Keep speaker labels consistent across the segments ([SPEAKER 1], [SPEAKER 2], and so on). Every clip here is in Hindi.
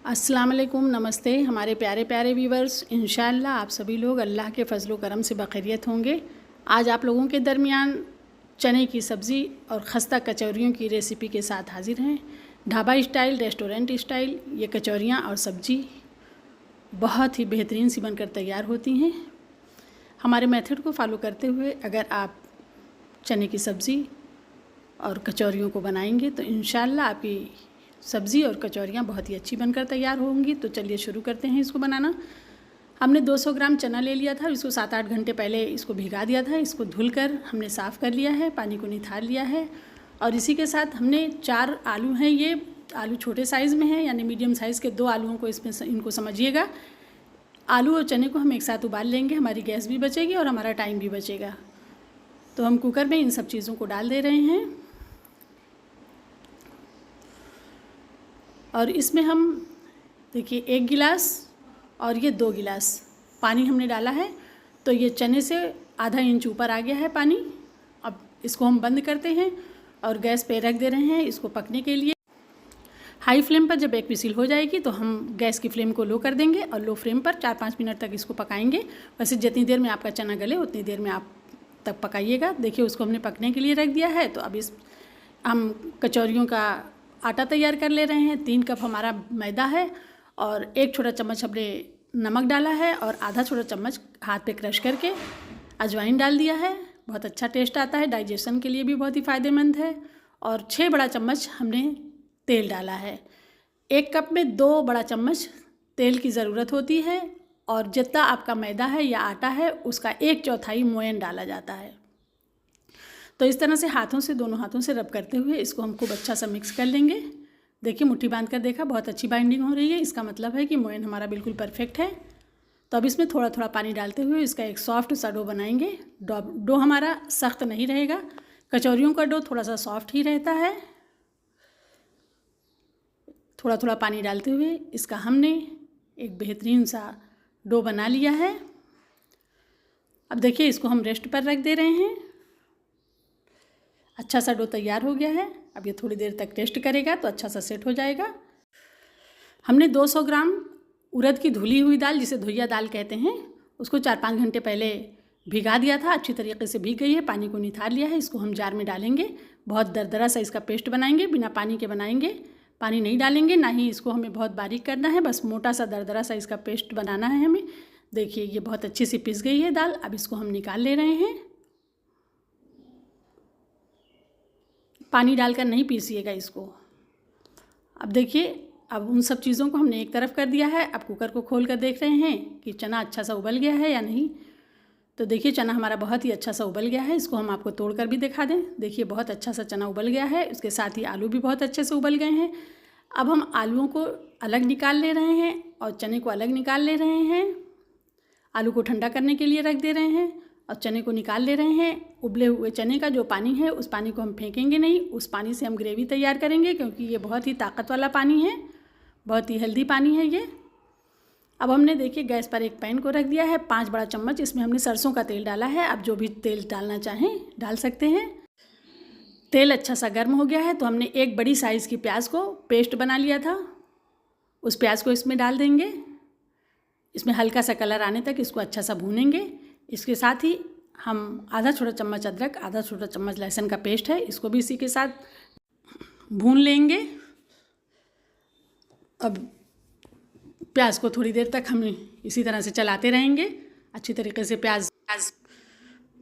[SPEAKER 1] अस्सलाम वालेकुम, नमस्ते हमारे प्यारे प्यारे व्यूवर्स। इंशाअल्लाह आप सभी लोग अल्लाह के फजल करम से बखैरियत होंगे। आज आप लोगों के दरमियान चने की सब्ज़ी और खस्ता कचौरियों की रेसिपी के साथ हाजिर हैं। ढाबा स्टाइल, रेस्टोरेंट स्टाइल ये कचौरियाँ और सब्ज़ी बहुत ही बेहतरीन सी बनकर तैयार होती हैं। हमारे मेथड को फॉलो करते हुए अगर आप चने की सब्ज़ी और कचौरियों को बनाएंगे तो इंशाअल्लाह आपकी सब्ज़ी और कचौरियाँ बहुत ही अच्छी बनकर तैयार होंगी। तो चलिए शुरू करते हैं इसको बनाना। हमने 200 ग्राम चना ले लिया था, इसको 7-8 घंटे पहले इसको भिगा दिया था। इसको धुलकर हमने साफ़ कर लिया है, पानी को निथार लिया है। और इसी के साथ हमने 4 आलू हैं, ये आलू छोटे साइज़ में हैं, यानी मीडियम साइज़ के 2 आलूओं को इसमें इनको समझिएगा। आलू और चने को हम एक साथ उबाल लेंगे, हमारी गैस भी बचेगी और हमारा टाइम भी बचेगा। तो हम कुकर में इन सब चीज़ों को डाल दे रहे हैं और इसमें हम देखिए 1 गिलास और ये 2 गिलास पानी हमने डाला है। तो ये चने से आधा इंच ऊपर आ गया है पानी। अब इसको हम बंद करते हैं और गैस पे रख दे रहे हैं इसको पकने के लिए। हाई फ्लेम पर जब एक विसिल हो जाएगी तो हम गैस की फ्लेम को लो कर देंगे और लो फ्लेम पर 4-5 मिनट तक इसको पकाएंगे। वैसे जितनी देर में आपका चना गले उतनी देर में आप तक पकाइएगा। देखिए उसको हमने पकने के लिए रख दिया है। तो अब हम कचौरियों का आटा तैयार कर ले रहे हैं। 3 कप हमारा मैदा है और 1 छोटा चम्मच हमने नमक डाला है और आधा छोटा चम्मच हाथ पे क्रश करके अजवाइन डाल दिया है। बहुत अच्छा टेस्ट आता है, डाइजेशन के लिए भी बहुत ही फ़ायदेमंद है। और 6 बड़ा चम्मच हमने तेल डाला है। 1 कप में 2 बड़ा चम्मच तेल की ज़रूरत होती है और जितना आपका मैदा है या आटा है उसका 1/4 मोयन डाला जाता है। तो इस तरह से हाथों से, दोनों हाथों से रब करते हुए इसको हम खूब अच्छा सा मिक्स कर लेंगे। देखिए मुट्ठी बांध कर देखा, बहुत अच्छी बाइंडिंग हो रही है। इसका मतलब है कि मोयन हमारा बिल्कुल परफेक्ट है। तो अब इसमें थोड़ा थोड़ा पानी डालते हुए इसका एक सॉफ्ट सा डो बनाएंगे। डो हमारा सख्त नहीं रहेगा, कचौरियों का डो थोड़ा सा सॉफ्ट ही रहता है। थोड़ा थोड़ा पानी डालते हुए इसका हमने एक बेहतरीन सा डो बना लिया है। अब देखिए इसको हम रेस्ट पर रख दे रहे हैं। अच्छा सा डो तैयार हो गया है। अब ये थोड़ी देर तक रेस्ट करेगा तो अच्छा सा सेट हो जाएगा। हमने 200 ग्राम उड़द की धुली हुई दाल, जिसे धुइया दाल कहते हैं, उसको 4-5 घंटे पहले भिगा दिया था। अच्छी तरीके से भीग गई है, पानी को निथार लिया है। इसको हम जार में डालेंगे, बहुत दरदरा सा इसका पेस्ट बनाएंगे। बिना पानी के बनाएंगे, पानी नहीं डालेंगे, ना ही इसको हमें बहुत बारीक करना है, बस मोटा सा दरदरा सा इसका पेस्ट बनाना है हमें। देखिए ये बहुत अच्छी सी पिस गई है दाल। अब इसको हम निकाल ले रहे हैं। पानी डालकर नहीं पीसिएगा इसको। अब देखिए अब उन सब चीज़ों को हमने एक तरफ कर दिया है। अब कुकर को खोल कर देख रहे हैं कि चना अच्छा सा उबल गया है या नहीं। तो देखिए चना हमारा बहुत ही अच्छा सा उबल गया है। इसको हम आपको तोड़ कर भी दिखा दें। देखिए बहुत अच्छा सा चना उबल गया है, उसके साथ ही आलू भी बहुत अच्छे से उबल गए हैं। अब हम आलूओं को अलग निकाल ले रहे हैं और चने को अलग निकाल ले रहे हैं। आलू को ठंडा करने के लिए रख दे रहे हैं और चने को निकाल ले रहे हैं। उबले हुए चने का जो पानी है उस पानी को हम फेंकेंगे नहीं, उस पानी से हम ग्रेवी तैयार करेंगे, क्योंकि ये बहुत ही ताकत वाला पानी है, बहुत ही हेल्दी पानी है ये। अब हमने देखिए गैस पर एक पैन को रख दिया है। 5 बड़ा चम्मच इसमें हमने सरसों का तेल डाला है। आप जो भी तेल डालना चाहें डाल सकते हैं। तेल अच्छा सा गर्म हो गया है तो हमने 1 बड़ी साइज़ की प्याज को पेस्ट बना लिया था, उस प्याज को इसमें डाल देंगे। इसमें हल्का सा कलर आने तक इसको अच्छा सा भूनेंगे। इसके साथ ही हम आधा छोटा चम्मच अदरक, आधा छोटा चम्मच लहसुन का पेस्ट है, इसको भी इसी के साथ भून लेंगे। अब प्याज को थोड़ी देर तक हम इसी तरह से चलाते रहेंगे, अच्छी तरीके से प्याज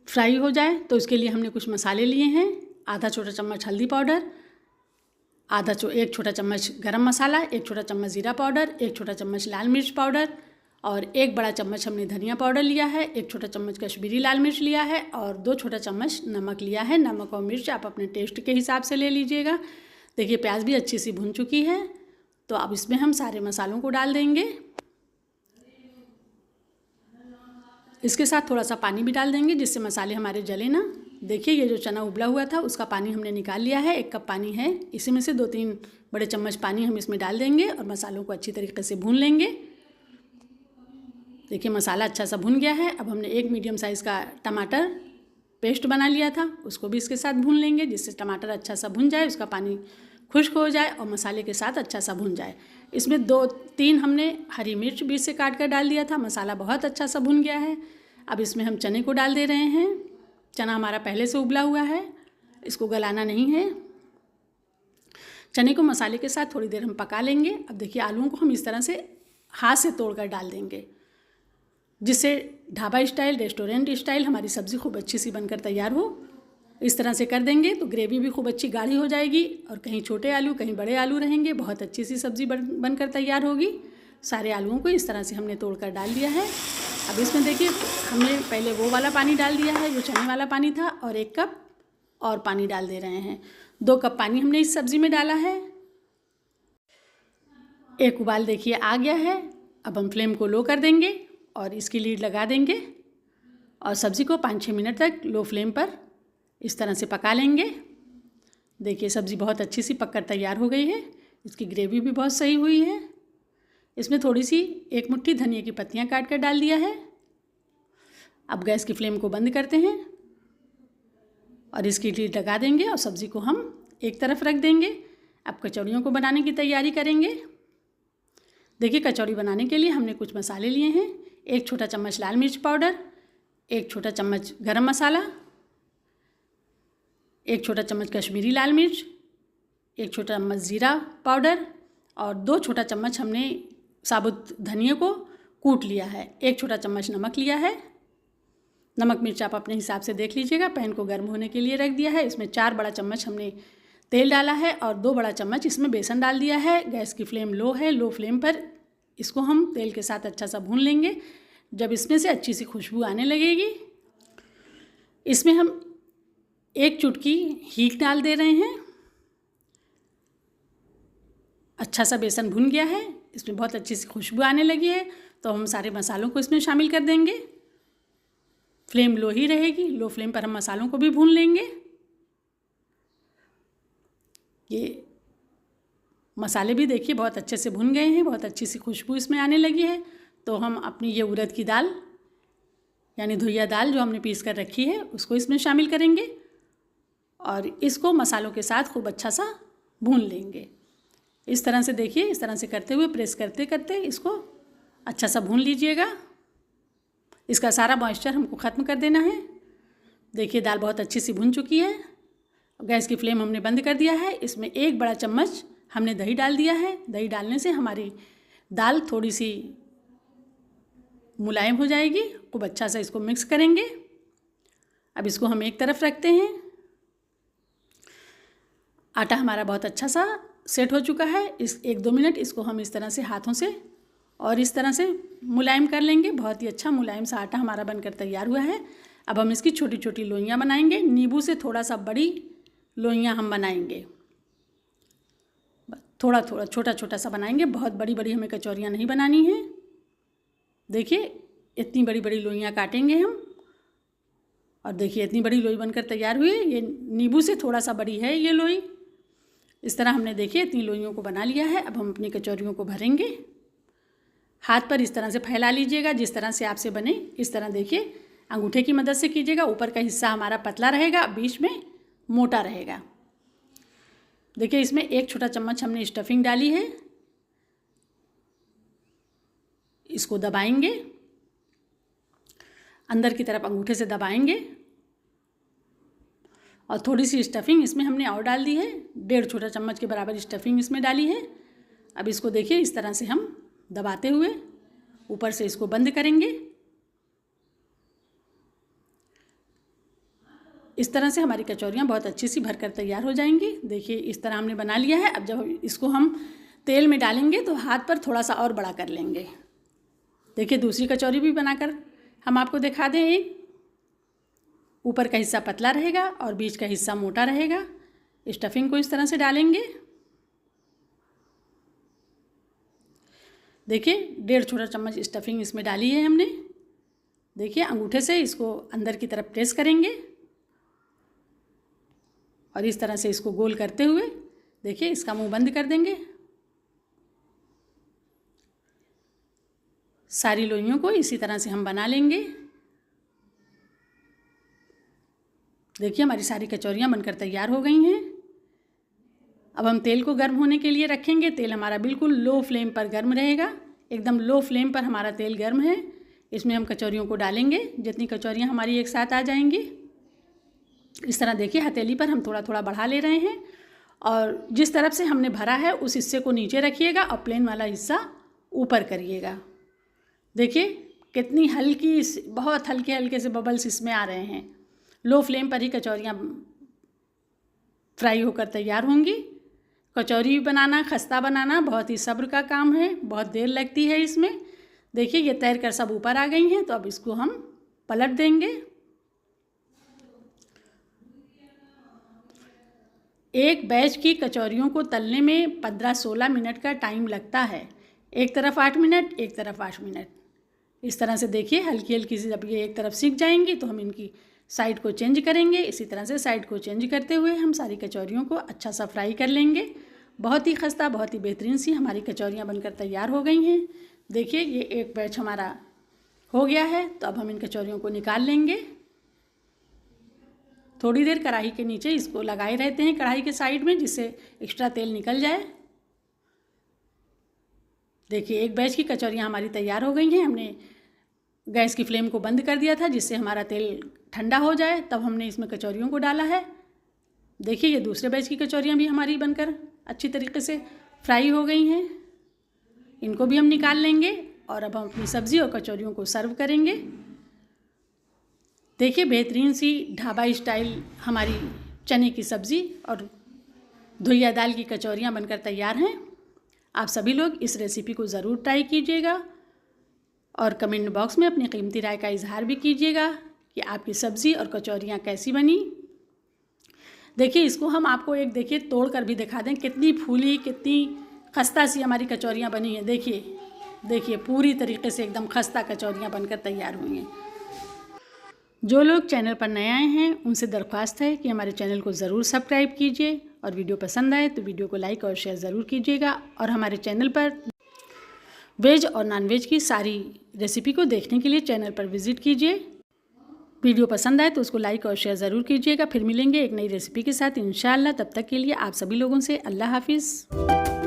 [SPEAKER 1] फ्राई हो जाए। तो इसके लिए हमने कुछ मसाले लिए हैं। आधा छोटा चम्मच हल्दी पाउडर, 1 छोटा चम्मच गरम मसाला, 1 छोटा चम्मच ज़ीरा पाउडर, 1 छोटा चम्मच लाल मिर्च पाउडर और 1 बड़ा चम्मच हमने धनिया पाउडर लिया है, 1 छोटा चम्मच कश्मीरी लाल मिर्च लिया है और 2 छोटा चम्मच नमक लिया है। नमक और मिर्च आप अपने टेस्ट के हिसाब से ले लीजिएगा। देखिए प्याज भी अच्छी सी भुन चुकी है। तो अब इसमें हम सारे मसालों को डाल देंगे। इसके साथ थोड़ा सा पानी भी डाल देंगे जिससे मसाले हमारे जले ना। देखिए ये जो चना उबला हुआ था उसका पानी हमने निकाल लिया है। 1 कप पानी है, इसी में से 2-3 बड़े चम्मच पानी हम इसमें डाल देंगे और मसालों को अच्छी तरीके से भून लेंगे। देखिए मसाला अच्छा सा भुन गया है। अब हमने 1 मीडियम साइज़ का टमाटर पेस्ट बना लिया था, उसको भी इसके साथ भून लेंगे जिससे टमाटर अच्छा सा भुन जाए, उसका पानी खुश्क हो जाए और मसाले के साथ अच्छा सा भुन जाए। इसमें 2-3 हमने हरी मिर्च बीच से काट कर डाल दिया था। मसाला बहुत अच्छा सा भुन गया है। अब इसमें हम चने को डाल दे रहे हैं। चना हमारा पहले से उबला हुआ है, इसको गलाना नहीं है। चने को मसाले के साथ थोड़ी देर हम पका लेंगे। अब देखिए आलूओं को हम इस तरह से हाथ से तोड़कर डाल देंगे, जिससे ढाबा स्टाइल, रेस्टोरेंट स्टाइल हमारी सब्ज़ी खूब अच्छी सी बनकर तैयार हो। इस तरह से कर देंगे तो ग्रेवी भी खूब अच्छी गाढ़ी हो जाएगी और कहीं छोटे आलू कहीं बड़े आलू रहेंगे, बहुत अच्छी सी सब्ज़ी बनकर तैयार होगी। सारे आलूओं को इस तरह से हमने तोड़कर डाल दिया है। अब इसमें देखिए हमने पहले वो वाला पानी डाल दिया है जो चने वाला पानी था, और 1 कप और पानी डाल दे रहे हैं। 2 कप पानी हमने इस सब्ज़ी में डाला है। एक उबाल देखिए आ गया है। अब हम फ्लेम को लो कर देंगे और इसकी लीड लगा देंगे और सब्ज़ी को 5-6 मिनट तक लो फ्लेम पर इस तरह से पका लेंगे। देखिए सब्ज़ी बहुत अच्छी सी पककर तैयार हो गई है। इसकी ग्रेवी भी बहुत सही हुई है। इसमें थोड़ी सी 1 मुट्ठी धनिया की पत्तियां काट कर डाल दिया है। अब गैस की फ्लेम को बंद करते हैं और इसकी लीड लगा देंगे और सब्ज़ी को हम एक तरफ रख देंगे। अब कचौड़ियों को बनाने की तैयारी करेंगे। देखिए कचौड़ी बनाने के लिए हमने कुछ मसाले लिए हैं। 1 छोटा चम्मच लाल मिर्च पाउडर, 1 छोटा चम्मच गरम मसाला, 1 छोटा चम्मच कश्मीरी लाल मिर्च, 1 छोटा चम्मच ज़ीरा पाउडर और 2 छोटा चम्मच हमने साबुत धनिया को कूट लिया है। 1 छोटा चम्मच नमक लिया है। नमक मिर्च आप अपने हिसाब से देख लीजिएगा। पैन को गर्म होने के लिए रख दिया है। इसमें 4 बड़ा चम्मच हमने तेल डाला है और 2 बड़ा चम्मच इसमें बेसन डाल दिया है। गैस की फ्लेम लो है। लो फ्लेम पर इसको हम तेल के साथ अच्छा सा भून लेंगे। जब इसमें से अच्छी सी खुशबू आने लगेगी, इसमें हम 1 चुटकी हींग डाल दे रहे हैं। अच्छा सा बेसन भुन गया है, इसमें बहुत अच्छी सी खुशबू आने लगी है, तो हम सारे मसालों को इसमें शामिल कर देंगे। फ्लेम लो ही रहेगी। लो फ्लेम पर हम मसालों को भी भून लेंगे। ये मसाले भी देखिए बहुत अच्छे से भुन गए हैं, बहुत अच्छी सी खुशबू इसमें आने लगी है। तो हम अपनी ये उड़द की दाल यानी धुइया दाल जो हमने पीस कर रखी है उसको इसमें शामिल करेंगे और इसको मसालों के साथ खूब अच्छा सा भून लेंगे। इस तरह से देखिए, इस तरह से करते हुए प्रेस करते करते इसको अच्छा सा भून लीजिएगा। इसका सारा मॉइस्चर हमको ख़त्म कर देना है। देखिए दाल बहुत अच्छी सी भुन चुकी है। गैस की फ्लेम हमने बंद कर दिया है। इसमें 1 बड़ा चम्मच हमने दही डाल दिया है। दही डालने से हमारी दाल थोड़ी सी मुलायम हो जाएगी। खूब अच्छा सा इसको मिक्स करेंगे। अब इसको हम एक तरफ रखते हैं। आटा हमारा बहुत अच्छा सा सेट हो चुका है। इस 1-2 मिनट इसको हम इस तरह से हाथों से और इस तरह से मुलायम कर लेंगे। बहुत ही अच्छा मुलायम सा आटा हमारा बनकर तैयार हुआ है। अब हम इसकी छोटी छोटी लोइयाँ बनाएंगे। नींबू से थोड़ा सा बड़ी लोइयाँ हम बनाएंगे। थोड़ा थोड़ा छोटा छोटा सा बनाएंगे, बहुत बड़ी बड़ी हमें कचौरियाँ नहीं बनानी है। देखिए इतनी बड़ी बड़ी लोइयाँ काटेंगे हम और देखिए इतनी बड़ी लोई बनकर तैयार हुई है। ये नींबू से थोड़ा सा बड़ी है ये लोई। इस तरह हमने देखिए इतनी लोइयों को बना लिया है। अब हम अपनी कचौरियों को भरेंगे। हाथ पर इस तरह से फैला लीजिएगा, जिस तरह से आपसे बने इस तरह देखिए अंगूठे की मदद से कीजिएगा। ऊपर का हिस्सा हमारा पतला रहेगा, बीच में मोटा रहेगा। देखिए इसमें 1 छोटा चम्मच हमने स्टफिंग डाली है। इसको दबाएंगे, अंदर की तरफ अंगूठे से दबाएंगे और थोड़ी सी स्टफिंग इसमें हमने और डाल दी है। 1.5 छोटा चम्मच के बराबर स्टफिंग इसमें डाली है। अब इसको देखिए इस तरह से हम दबाते हुए ऊपर से इसको बंद करेंगे। इस तरह से हमारी कचौरियाँ बहुत अच्छी सी भरकर तैयार हो जाएंगी। देखिए इस तरह हमने बना लिया है। अब जब इसको हम तेल में डालेंगे तो हाथ पर थोड़ा सा और बड़ा कर लेंगे। देखिए दूसरी कचौरी भी बनाकर हम आपको दिखा दें। एक ऊपर का हिस्सा पतला रहेगा और बीच का हिस्सा मोटा रहेगा। स्टफिंग को इस तरह से डालेंगे। देखिए 1.5 छोटा चम्मच स्टफिंग इसमें डाली है हमने। देखिए अंगूठे से इसको अंदर की तरफ प्रेस करेंगे और इस तरह से इसको गोल करते हुए देखिए इसका मुंह बंद कर देंगे। सारी लोइयों को इसी तरह से हम बना लेंगे। देखिए हमारी सारी कचौरियाँ बनकर तैयार हो गई हैं। अब हम तेल को गर्म होने के लिए रखेंगे। तेल हमारा बिल्कुल लो फ्लेम पर गर्म रहेगा, एकदम लो फ्लेम पर हमारा तेल गर्म है। इसमें हम कचौरियों को डालेंगे। जितनी कचौरियाँ हमारी एक साथ आ जाएंगी, इस तरह देखिए हथेली पर हम थोड़ा थोड़ा बढ़ा ले रहे हैं, और जिस तरफ से हमने भरा है उस हिस्से को नीचे रखिएगा और प्लेन वाला हिस्सा ऊपर करिएगा। देखिए कितनी हल्की, बहुत हल्के हल्के से बबल्स इसमें आ रहे हैं। लो फ्लेम पर ही कचौरियाँ फ्राई होकर तैयार होंगी। कचौरी बनाना, खस्ता बनाना बहुत ही सब्र का काम है, बहुत देर लगती है इसमें। देखिए ये तैर कर सब ऊपर आ गई हैं, तो अब इसको हम पलट देंगे। एक बैच की कचौरियों को तलने में 15-16 मिनट का टाइम लगता है। एक तरफ 8 मिनट, एक तरफ 8 मिनट। इस तरह से देखिए हल्की हल्की सी जब ये एक तरफ सीख जाएंगी तो हम इनकी साइड को चेंज करेंगे। इसी तरह से साइड को चेंज करते हुए हम सारी कचौरियों को अच्छा सा फ्राई कर लेंगे। बहुत ही खस्ता, बहुत ही बेहतरीन सी हमारी कचौरियाँ बनकर तैयार हो गई हैं। देखिए ये एक बैच हमारा हो गया है, तो अब हम इन कचौरियों को निकाल लेंगे। थोड़ी देर कढ़ाई के नीचे इसको लगाए रहते हैं, कढ़ाई के साइड में, जिससे एक्स्ट्रा तेल निकल जाए। देखिए एक बैच की कचौरियाँ हमारी तैयार हो गई हैं। हमने गैस की फ्लेम को बंद कर दिया था जिससे हमारा तेल ठंडा हो जाए, तब हमने इसमें कचौरियों को डाला है। देखिए ये दूसरे बैच की कचौरियाँ भी हमारी बनकर अच्छी तरीके से फ्राई हो गई हैं। इनको भी हम निकाल लेंगे और अब हम अपनी सब्ज़ी और कचौरियों को सर्व करेंगे। देखिए बेहतरीन सी ढाबा स्टाइल हमारी चने की सब्ज़ी और धुइया दाल की कचौरियाँ बनकर तैयार हैं। आप सभी लोग इस रेसिपी को ज़रूर ट्राई कीजिएगा और कमेंट बॉक्स में अपनी कीमती राय का इजहार भी कीजिएगा कि आपकी सब्ज़ी और कचौरियाँ कैसी बनी। देखिए इसको हम आपको एक देखिए तोड़ कर भी दिखा दें, कितनी फूली, कितनी खस्ता सी हमारी कचौरियाँ बनी हैं। देखिए पूरी तरीके से एकदम खस्ता कचौरियाँ बनकर तैयार हुई हैं। जो लोग चैनल पर नए आए हैं उनसे दरख्वास्त है कि हमारे चैनल को ज़रूर सब्सक्राइब कीजिए और वीडियो पसंद आए तो वीडियो को लाइक और शेयर ज़रूर कीजिएगा। और हमारे चैनल पर वेज और नॉन-वेज की सारी रेसिपी को देखने के लिए चैनल पर विज़िट कीजिए। वीडियो पसंद आए तो उसको लाइक और शेयर ज़रूर कीजिएगा। फिर मिलेंगे एक नई रेसिपी के साथ इंशाअल्लाह। तब तक के लिए आप सभी लोगों से अल्लाह हाफिज़।